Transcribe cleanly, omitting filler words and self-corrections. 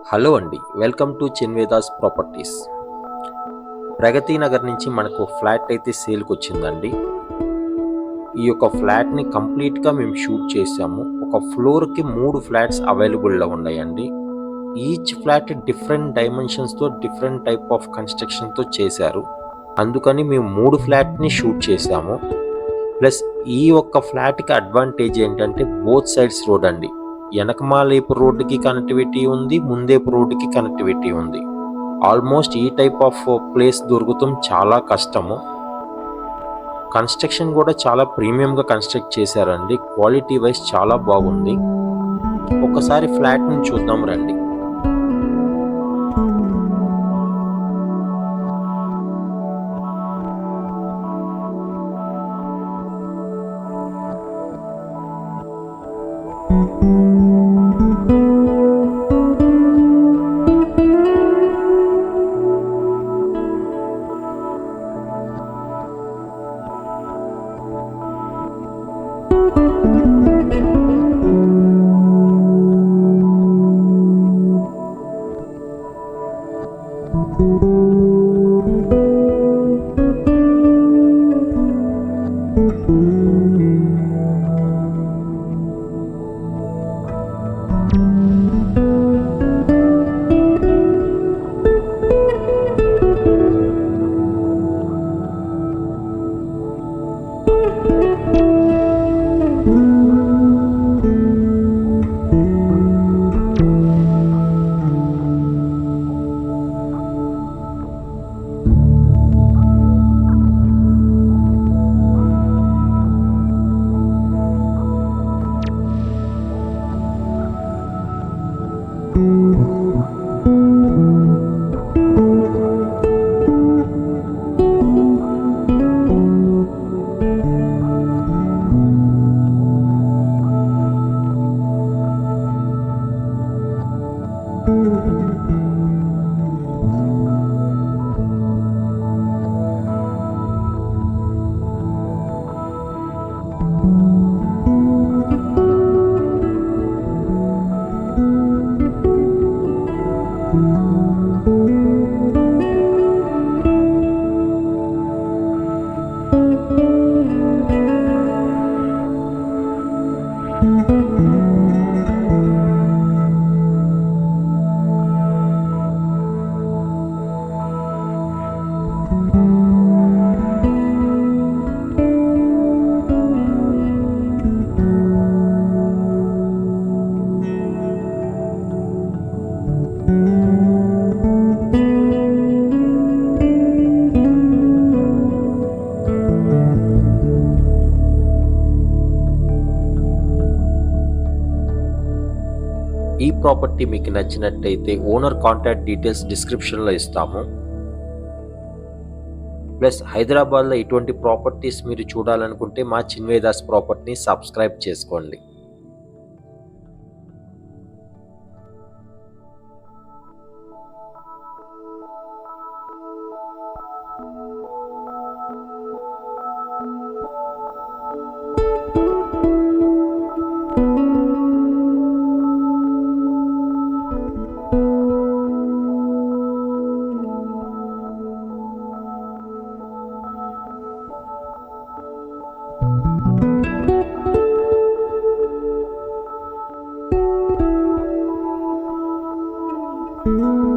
Hello అండి. Welcome to Chinvedas properties. Pragathi Nagar నుంచి మనకు ఫ్లాట్ అయితే సేల్‌కొచ్చిందండి. ఈ యొక్క ఫ్లాట్‌ని కంప్లీట్‌గా మేము షూట్ చేసాము. ఒక ఫ్లోర్‌కి 3 ఫ్లాట్స్ అవైలబుల్‌లో ఉన్నాయండి. ఈచ్ ఫ్లాట్ డిఫరెంట్ డైమెన్షన్స్‌తో డిఫరెంట్ టైప్ ఆఫ్ కన్‌స్ట్రక్షన్‌తో చేశారు. అందుకని మేము 3 ఫ్లాట్‌ని షూట్ చేసాము. ప్లస్ ఈ ఒక్క ఫ్లాట్‌కి అడ్వాంటేజ్ ఏంటంటే బోత్ సైడ్స్ రోడ్ అండి. ఎనకమాలేపు రోడ్డుకి కనెక్టివిటీ ఉంది. ముందేపు రోడ్డుకి కనెక్టివిటీ ఉంది. ఆల్మోస్ట్ ఈ టైప్ ఆఫ్ ప్లేస్ దొరకటం చాలా కష్టము. కన్స్ట్రక్షన్ కూడా చాలా ప్రీమియంగా కన్స్ట్రక్ట్ చేశారండి. క్వాలిటీ వైజ్ చాలా బాగుంది. ఒకసారి ఫ్లాట్‌ని చూద్దాం రండి. ఈ ప్రాపర్టీ మీకు నచ్చినట్టయితే ఓనర్ కాంటాక్ట్ డీటెయిల్స్ డిస్క్రిప్షన్‌లో ఇస్తాము. ప్లస్ హైదరాబాద్‌లో ఇటువంటి ప్రాపర్టీస్ మీరు చూడాలనుకుంటే మా చిన్వేదాస్ ప్రాపర్టీని సబ్స్క్రైబ్ చేసుకోండి. Thank you.